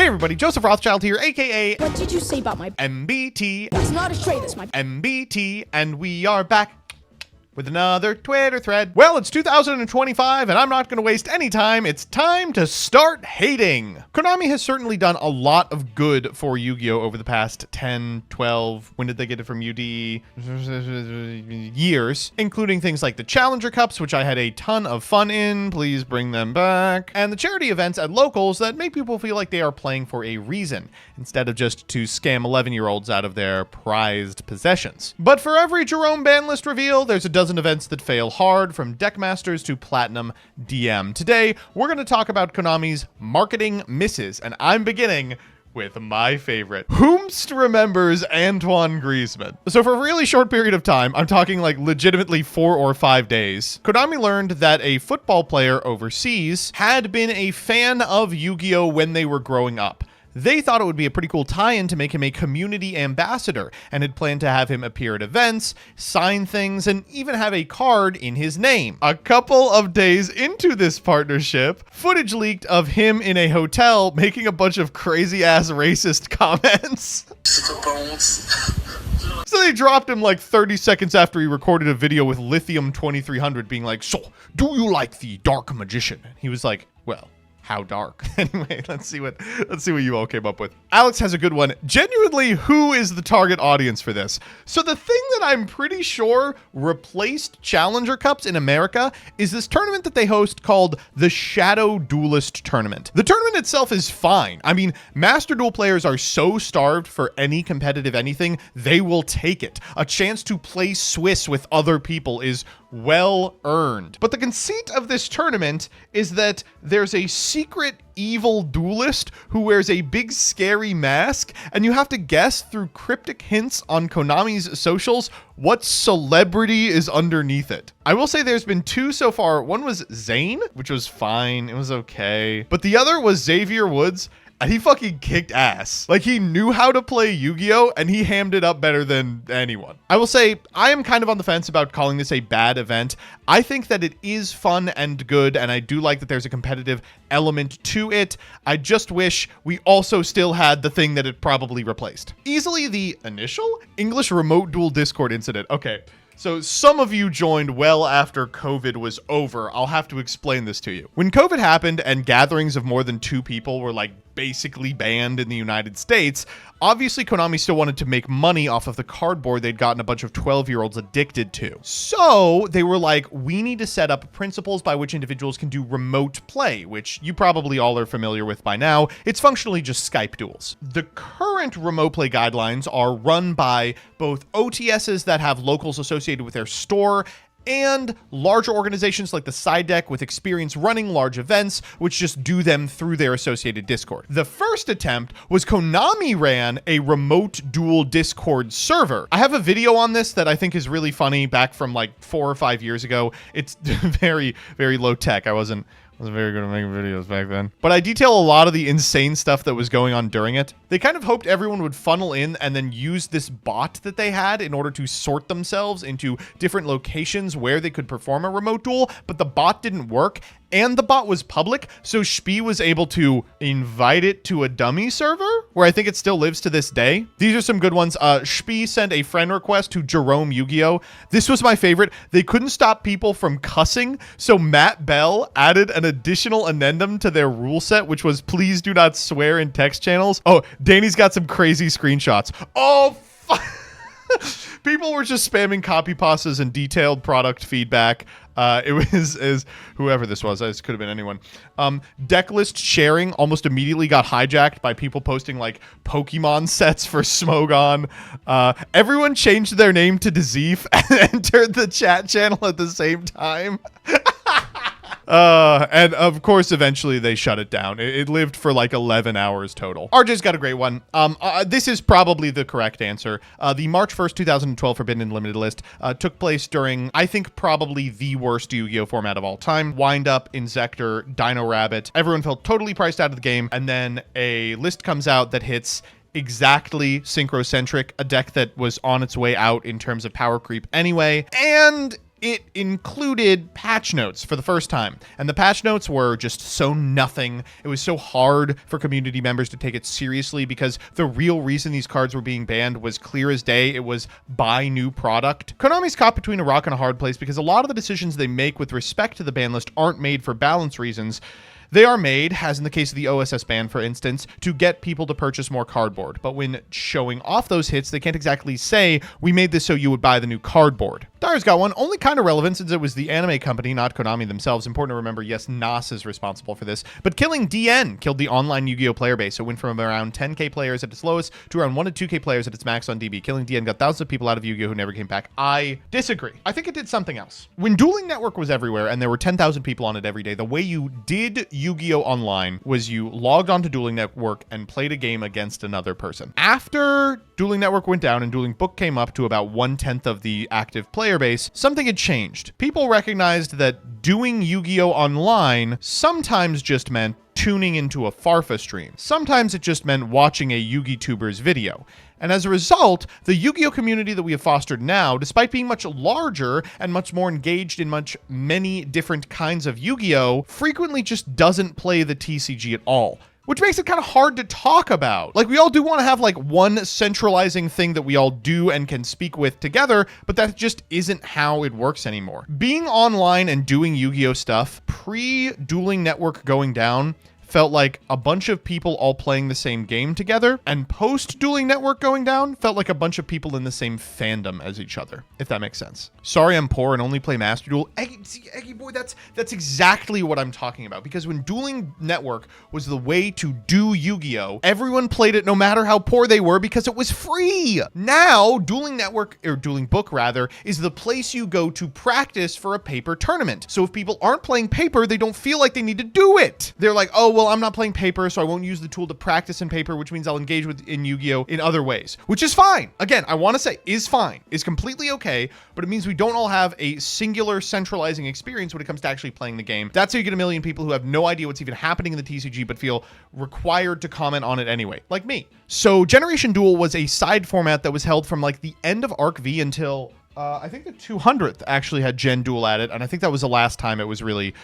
Hey everybody, Joseph Rothschild here, aka What did you say about my MBT, That's not a trait, that's my MBT, and we are back with another Twitter thread. Well, it's 2025, and I'm not going to waste any time. It's time to start hating. Konami has certainly done a lot of good for Yu-Gi-Oh! Over the past 10, 12, when did they get it from UD? Years, including things like the Challenger Cups, which I had a ton of fun in. Please bring them back. And the charity events at locals that make people feel like they are playing for a reason, instead of just to scam 11-year-olds out of their prized possessions. But for every Jerome ban list reveal, there's a dozen events that fail hard, from Deckmasters to Platinum DM. Today, we're going to talk about Konami's marketing misses, and I'm beginning with my favorite. Whomst remembers Antoine Griezmann? So for a really short period of time, I'm talking like legitimately 4 or 5 days, Konami learned that a football player overseas had been a fan of Yu-Gi-Oh! When they were growing up. They thought it would be a pretty cool tie-in to make him a community ambassador, and had planned to have him appear at events, sign things, and even have a card in his name. A couple of days into this partnership, footage leaked of him in a hotel making a bunch of crazy-ass racist comments. So they dropped him like 30 seconds after he recorded a video with Lithium 2300 being like, "So, do you like the Dark Magician?" And he was like, "Well, how dark?" Anyway, let's see what you all came up with. Alex has a good one. Genuinely, who is the target audience for this? So the thing that I'm pretty sure replaced Challenger Cups in America is this tournament that they host called the Shadow Duelist Tournament. The tournament itself is fine. I mean, Master Duel players are so starved for any competitive anything, they will take it. A chance to play Swiss with other people is well earned. But the conceit of this tournament is that there's a secret evil duelist who wears a big scary mask, and you have to guess through cryptic hints on Konami's socials what celebrity is underneath it. I will say there's been 2 so far. One was Zayn, which was fine. It was okay. But the other was Xavier Woods, and he fucking kicked ass. Like, he knew how to play Yu-Gi-Oh! And he hammed it up better than anyone. I will say, I am kind of on the fence about calling this a bad event. I think that it is fun and good, and I do like that there's a competitive element to it. I just wish we also still had the thing that it probably replaced. Easily the initial English remote duel Discord incident. Okay. So some of you joined well after COVID was over. I'll have to explain this to you. When COVID happened and gatherings of more than 2 people were like basically banned in the United States, obviously Konami still wanted to make money off of the cardboard they'd gotten a bunch of 12-year-olds addicted to. So they were like, we need to set up principles by which individuals can do remote play, which you probably all are familiar with by now. It's functionally just Skype duels. The current remote play guidelines are run by both OTSs that have locals associated with their store and larger organizations like the Side Deck with experience running large events, which just do them through their associated Discord. The first attempt was Konami ran a remote duel Discord server. I have a video on this that I think is really funny back from like 4 or 5 years ago. It's very, very low tech. I wasn't very good at making videos back then. But I detail a lot of the insane stuff that was going on during it. They kind of hoped everyone would funnel in and then use this bot that they had in order to sort themselves into different locations where they could perform a remote duel, but the bot didn't work. And the bot was public, so Spee was able to invite it to a dummy server, where I think it still lives to this day. These are some good ones. Spee sent a friend request to Jerome Yu-Gi-Oh! This was my favorite. They couldn't stop people from cussing, so Matt Bell added an additional addendum to their rule set, which was please do not swear in text channels. Oh, Danny's got some crazy screenshots. Oh, people were just spamming copy pastas and detailed product feedback. It was whoever this was. This could have been anyone. Deck list sharing almost immediately got hijacked by people posting like Pokemon sets for Smogon. Everyone changed their name to Dzeef and entered the chat channel at the same time. And of course, eventually they shut it down. It lived for like 11 hours total. RJ's got a great one. This is probably the correct answer. The March 1st, 2012 Forbidden and Limited list took place during, I think, probably the worst Yu-Gi-Oh format of all time. Wind Up, Insector, Dino Rabbit. Everyone felt totally priced out of the game. And then a list comes out that hits exactly Synchrocentric, a deck that was on its way out in terms of power creep anyway. And it included patch notes for the first time. And the patch notes were just so nothing. It was so hard for community members to take it seriously because the real reason these cards were being banned was clear as day. It was buy new product. Konami's caught between a rock and a hard place because a lot of the decisions they make with respect to the ban list aren't made for balance reasons. They are made, as in the case of the OSS ban, for instance, to get people to purchase more cardboard. But when showing off those hits, they can't exactly say, we made this so you would buy the new cardboard. Dyer's got one, only kind of relevant since it was the anime company, not Konami themselves. Important to remember, yes, NAS is responsible for this. But killing DN killed the online Yu-Gi-Oh player base. It went from around 10k players at its lowest to around 1 to 2k players at its max on DB. Killing DN got thousands of people out of Yu-Gi-Oh who never came back. I disagree. I think it did something else. When Dueling Network was everywhere and there were 10,000 people on it every day, the way you did Yu-Gi-Oh online was you logged onto Dueling Network and played a game against another person. After Dueling Network went down and Dueling Book came up to about 1/10 of the active player base, something had changed. People recognized that doing Yu-Gi-Oh online sometimes just meant tuning into a Farfa stream. Sometimes it just meant watching a Yu-Gi-Tuber's video. And as a result, the Yu-Gi-Oh community that we have fostered now, despite being much larger and much more engaged in many different kinds of Yu-Gi-Oh, frequently just doesn't play the TCG at all. Which makes it kind of hard to talk about. Like, we all do want to have like one centralizing thing that we all do and can speak with together, but that just isn't how it works anymore. Being online and doing Yu-Gi-Oh stuff pre-Dueling Network going down felt like a bunch of people all playing the same game together, and post-Dueling Network going down felt like a bunch of people in the same fandom as each other, if that makes sense. Sorry I'm poor and only play Master Duel. Eggy boy, that's exactly what I'm talking about, because when Dueling Network was the way to do Yu-Gi-Oh, everyone played it no matter how poor they were because it was free. Now, Dueling Network, or Dueling Book rather, is the place you go to practice for a paper tournament. So if people aren't playing paper, they don't feel like they need to do it. They're like, oh, well, I'm not playing paper, so I won't use the tool to practice in paper, which means I'll engage in Yu-Gi-Oh in other ways, which is fine. Again, I want to say is fine, is completely okay, but it means we don't all have a singular centralizing experience when it comes to actually playing the game. That's how you get a million people who have no idea what's even happening in the TCG, but feel required to comment on it anyway, like me. So Generation Duel was a side format that was held from like the end of Arc V until I think the 200th actually had Gen Duel at it, and I think that was the last time it was really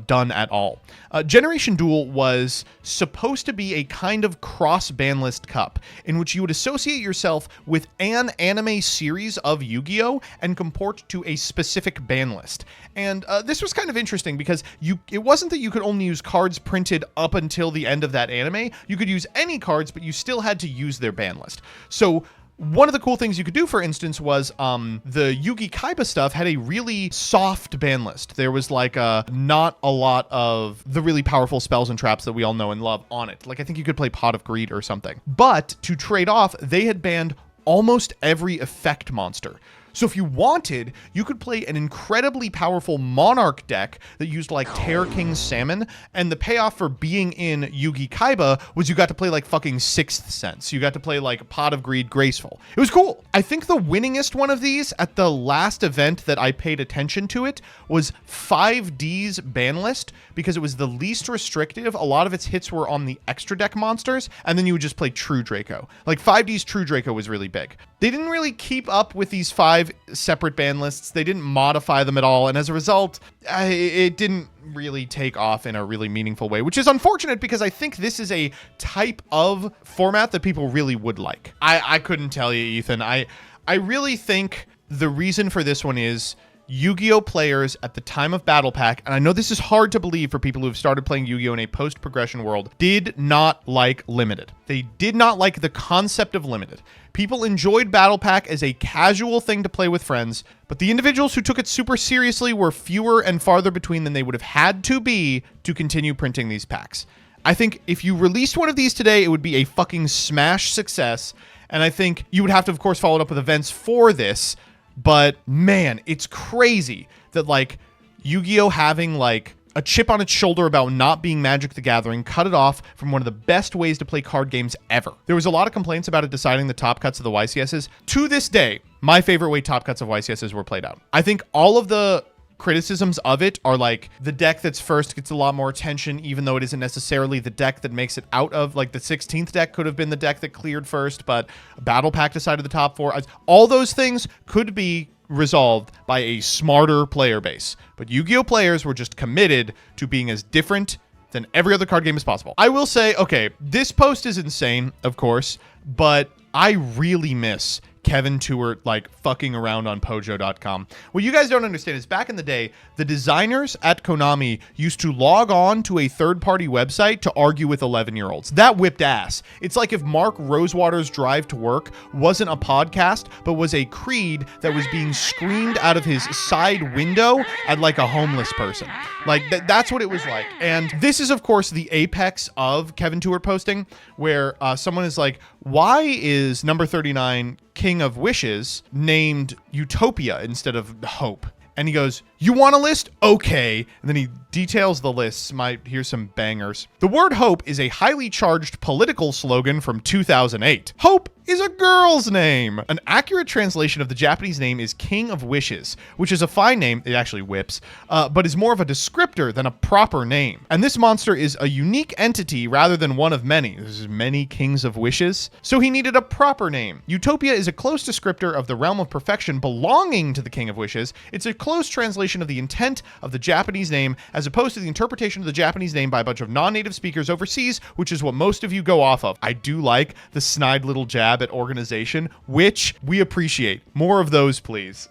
done at all. Generation Duel was supposed to be a kind of cross-ban list cup in which you would associate yourself with an anime series of Yu-Gi-Oh! And comport to a specific ban list. And this was kind of interesting because it wasn't that you could only use cards printed up until the end of that anime. You could use any cards, but you still had to use their ban list. So one of the cool things you could do, for instance, was the Yugi Kaiba stuff had a really soft ban list. There was like not a lot of the really powerful spells and traps that we all know and love on it. Like, I think you could play Pot of Greed or something. But to trade off, they had banned almost every effect monster. So if you wanted, you could play an incredibly powerful Monarch deck that used like Terror King Salmon, and the payoff for being in Yugi Kaiba was you got to play like fucking Sixth Sense. You got to play like Pot of Greed Graceful. It was cool. I think the winningest one of these at the last event that I paid attention to it was 5D's ban list, because it was the least restrictive. A lot of its hits were on the extra deck monsters, and then you would just play True Draco. Like 5D's True Draco was really big. They didn't really keep up with these 5 separate ban lists. They didn't modify them at all, and as a result, it didn't really take off in a really meaningful way, which is unfortunate because I think this is a type of format that people really would like. I couldn't tell you, Ethan. I really think the reason for this one is Yu-Gi-Oh players at the time of Battle Pack, and I know this is hard to believe for people who have started playing Yu-Gi-Oh in a post-progression world, did not like Limited. They did not like the concept of Limited. People enjoyed Battle Pack as a casual thing to play with friends, but the individuals who took it super seriously were fewer and farther between than they would have had to be to continue printing these packs. I think if you released one of these today, it would be a fucking smash success, and I think you would have to, of course, follow it up with events for this. But man, it's crazy that like Yu-Gi-Oh having like a chip on its shoulder about not being Magic the Gathering cut it off from one of the best ways to play card games ever. There was a lot of complaints about it deciding the top cuts of the YCSs. To this day, my favorite way top cuts of YCSs were played out. I think all of the criticisms of it are like the deck that's first gets a lot more attention, even though it isn't necessarily the deck that makes it out of, like the 16th deck could have been the deck that cleared first, but Battle Pack decided the top 4. All those things could be resolved by a smarter player base. But Yu-Gi-Oh players were just committed to being as different than every other card game as possible. I will say, okay, this post is insane, of course, but I really miss Kevin Tewart like fucking around on Pojo.com. What you guys don't understand is back in the day, the designers at Konami used to log on to a third-party website to argue with 11-year-olds. That whipped ass. It's like if Mark Rosewater's Drive to Work wasn't a podcast, but was a creed that was being screamed out of his side window at like a homeless person. Like that's what it was like. And this is, of course, the apex of Kevin Tewart posting, where someone is like, why is number 39 King of Wishes named Utopia instead of Hope? And he goes, you want a list? Okay. And then he details the lists. Here's some bangers. The word hope is a highly charged political slogan from 2008. Hope is a girl's name. An accurate translation of the Japanese name is King of Wishes, which is a fine name. It actually whips, but is more of a descriptor than a proper name. And this monster is a unique entity rather than one of many. There's many Kings of Wishes. So he needed a proper name. Utopia is a close descriptor of the realm of perfection belonging to the King of Wishes. It's a close translation of the intent of the Japanese name as opposed to the interpretation of the Japanese name by a bunch of non-native speakers overseas, which is what most of you go off of. I do like the snide little jab at organization, which we appreciate. More of those, please.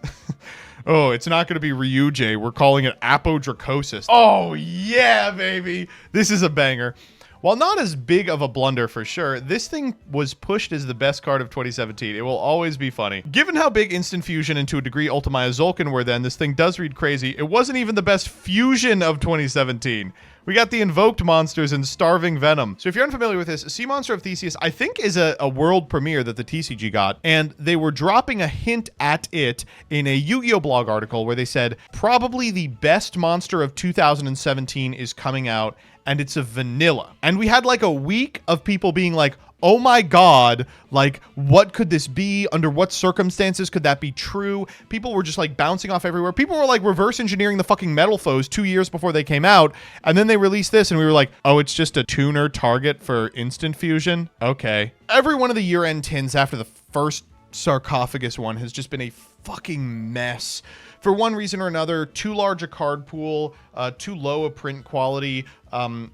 Oh, it's not going to be Ryujay. We're calling it Apodracosis. Oh, yeah, baby. This is a banger. While not as big of a blunder for sure, this thing was pushed as the best card of 2017. It will always be funny. Given how big Instant Fusion and to a degree Ultimaya Zulkin were then, this thing does read crazy. It wasn't even the best fusion of 2017. We got the Invoked Monsters and Starving Venom. So if you're unfamiliar with this, Sea Monster of Thesias, I think is a world premiere that the TCG got, and they were dropping a hint at it in a Yu-Gi-Oh blog article where they said, probably the best monster of 2017 is coming out, and it's a vanilla. And we had like a week of people being like, oh my God, like what could this be? Under what circumstances could that be true? People were just like bouncing off everywhere. People were like reverse engineering the fucking Metal Foes 2 years before they came out. And then they released this and we were like, oh, it's just a tuner target for Instant Fusion? Okay. Every one of the year-end tins after the first sarcophagus one has just been a fucking mess. For one reason or another, too large a card pool, too low a print quality.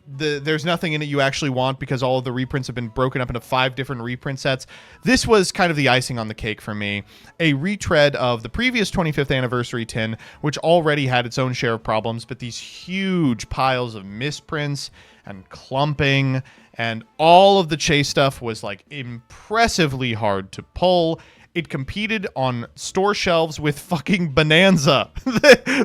There's nothing in it you actually want because all of the reprints have been broken up into 5 different reprint sets. This was kind of the icing on the cake for me. A retread of the previous 25th anniversary tin, which already had its own share of problems, but these huge piles of misprints and clumping and all of the chase stuff was like impressively hard to pull. It competed on store shelves with fucking Bonanza.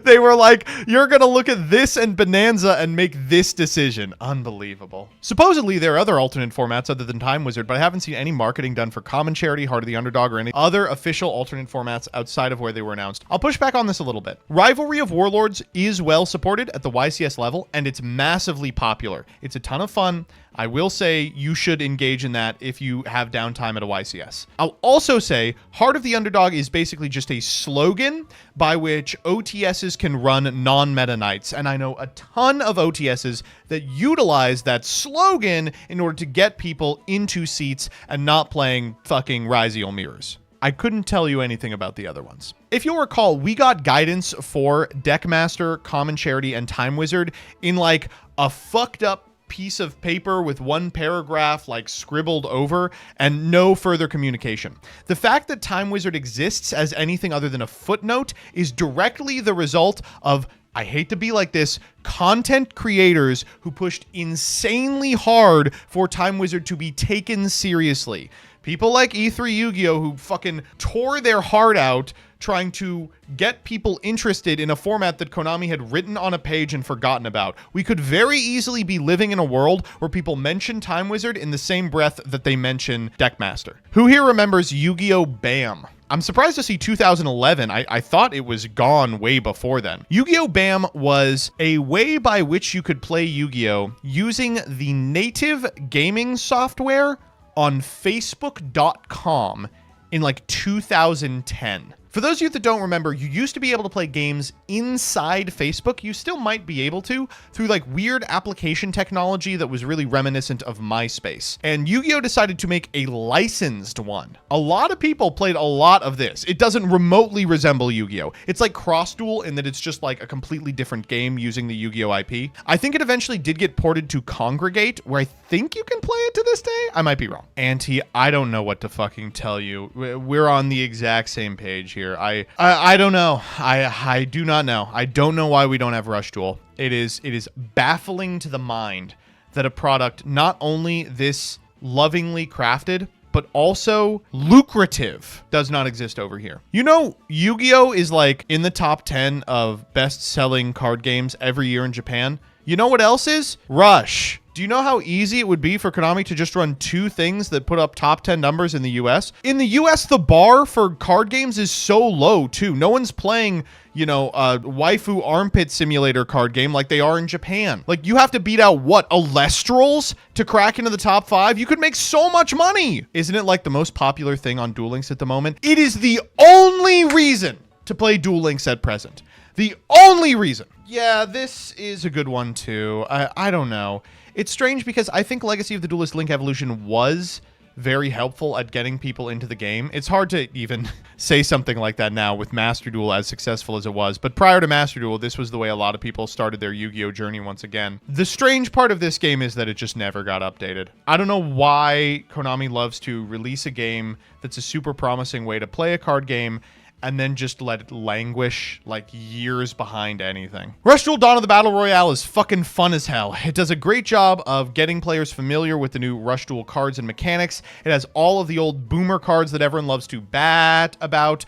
They were like, you're going to look at this and Bonanza and make this decision. Unbelievable. Supposedly, there are other alternate formats other than Time Wizard, but I haven't seen any marketing done for Common Charity, Heart of the Underdog, or any other official alternate formats outside of where they were announced. I'll push back on this a little bit. Rivalry of Warlords is well supported at the YCS level, and it's massively popular. It's a ton of fun. I will say you should engage in that if you have downtime at a YCS. I'll also say Heart of the Underdog is basically just a slogan by which OTSs can run non-meta nights. And I know a ton of OTSs that utilize that slogan in order to get people into seats and not playing fucking Ryziel Mirrors. I couldn't tell you anything about the other ones. If you'll recall, we got guidance for Deckmaster, Common Charity, and Time Wizard in like a fucked up piece of paper with one paragraph like scribbled over and no further communication. The fact that Time Wizard exists as anything other than a footnote is directly the result of, I hate to be like this, content creators who pushed insanely hard for Time Wizard to be taken seriously. People like E3 Yu-Gi-Oh who fucking tore their heart out trying to get people interested in a format that Konami had written on a page and forgotten about. We could very easily be living in a world where people mention Time Wizard in the same breath that they mention Deckmaster. Who here remembers Yu-Gi-Oh BAM? I'm surprised to see 2011. I thought it was gone way before then. Yu-Gi-Oh BAM was a way by which you could play Yu-Gi-Oh using the native gaming software on Facebook.com in like 2010. For those of you that don't remember, you used to be able to play games inside Facebook. You still might be able to through like weird application technology that was really reminiscent of MySpace. And Yu-Gi-Oh decided to make a licensed one. A lot of people played a lot of this. It doesn't remotely resemble Yu-Gi-Oh. It's like Cross Duel in that it's just like a completely different game using the Yu-Gi-Oh IP. I think it eventually did get ported to Congregate, where I think you can play it to this day. I might be wrong. Auntie, I don't know what to fucking tell you. We're on the exact same page here. I don't know. I do not know. I don't know why we don't have Rush Duel. It is baffling to the mind that a product not only this lovingly crafted, but also lucrative does not exist over here. You know, Yu-Gi-Oh is like in the top 10 of best-selling card games every year in Japan. You know what else is? Rush. Do you know how easy it would be for Konami to just run 2 things that put up top 10 numbers in the US? In the US, the bar for card games is so low, too. No one's playing, you know, a waifu armpit simulator card game like they are in Japan. Like, you have to beat out, what, Alestrals to crack into the top 5? You could make so much money! Isn't it like the most popular thing on Duel Links at the moment? It is the only reason to play Duel Links at present. The only reason. Yeah, this is a good one, too. I don't know. It's strange because I think Legacy of the Duelist Link Evolution was very helpful at getting people into the game. It's hard to even say something like that now with Master Duel as successful as it was. But prior to Master Duel, this was the way a lot of people started their Yu-Gi-Oh journey once again. The strange part of this game is that it just never got updated. I don't know why Konami loves to release a game that's a super promising way to play a card game and then just let it languish like years behind anything. Rush Duel Dawn of the Battle Royale is fucking fun as hell. It does a great job of getting players familiar with the new Rush Duel cards and mechanics. It has all of the old boomer cards that everyone loves to bat about.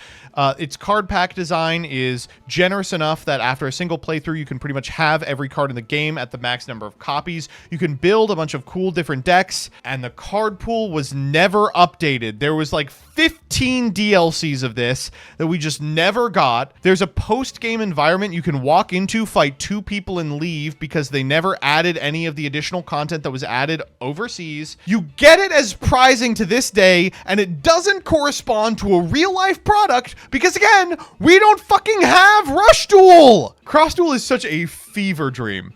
Its card pack design is generous enough that after a single playthrough, you can pretty much have every card in the game at the max number of copies. You can build a bunch of cool different decks, and the card pool was never updated. There was like 15 DLCs of this that we just never got. There's a post-game environment you can walk into, fight 2 people, and leave because they never added any of the additional content that was added overseas. You get it as prizing to this day, and it doesn't correspond to a real-life product because, again, we don't fucking have Rush Duel! Cross Duel is such a fever dream.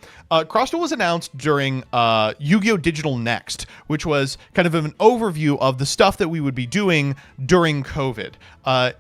Cross Duel was announced during Yu-Gi-Oh! Digital Next, which was kind of an overview of the stuff that we would be doing during COVID.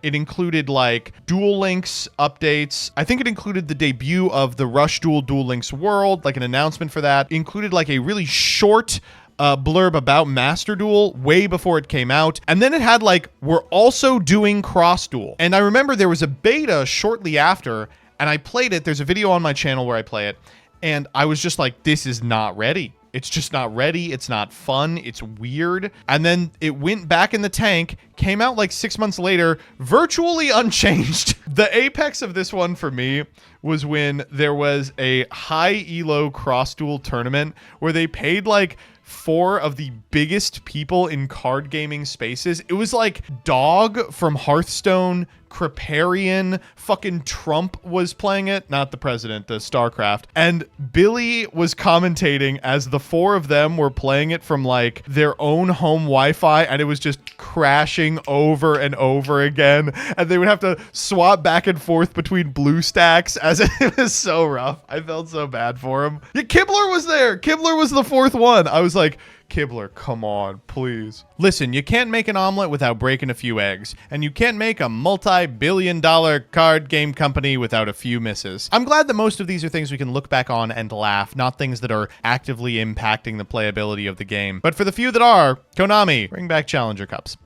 It included like Duel Links updates. I think it included the debut of the Rush Duel Duel Links World, like an announcement for that. It included like a really short blurb about Master Duel way before it came out. And then it had like, we're also doing Cross Duel. And I remember there was a beta shortly after, and I played it. There's a video on my channel where I play it. And I was just like, this is not ready. It's just not ready. It's not fun. It's weird. And then it went back in the tank, came out like 6 months later, virtually unchanged. The apex of this one for me was when there was a high elo Cross Duel tournament where they paid like 4 of the biggest people in card gaming spaces. It was like Dog from Hearthstone, Kriparian, fucking Trump was playing it, not the president, the StarCraft, and Billy was commentating as the 4 of them were playing it from like their own home Wi-Fi, and it was just crashing over and over again, and they would have to swap back and forth between blue stacks as it was so rough. I felt so bad for him. Yeah, Kibler was there. Kibler was the 4th one. I was like, Kibler, come on, please. Listen, you can't make an omelet without breaking a few eggs, and you can't make a multi-billion-dollar card game company without a few misses. I'm glad that most of these are things we can look back on and laugh, not things that are actively impacting the playability of the game. But for the few that are, Konami, bring back Challenger Cups.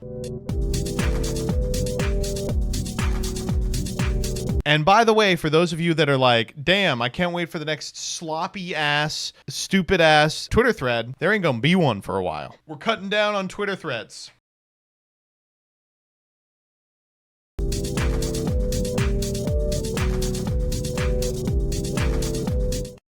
And by the way, for those of you that are like, damn, I can't wait for the next sloppy ass, stupid ass Twitter thread, there ain't gonna be one for a while. We're cutting down on Twitter threads.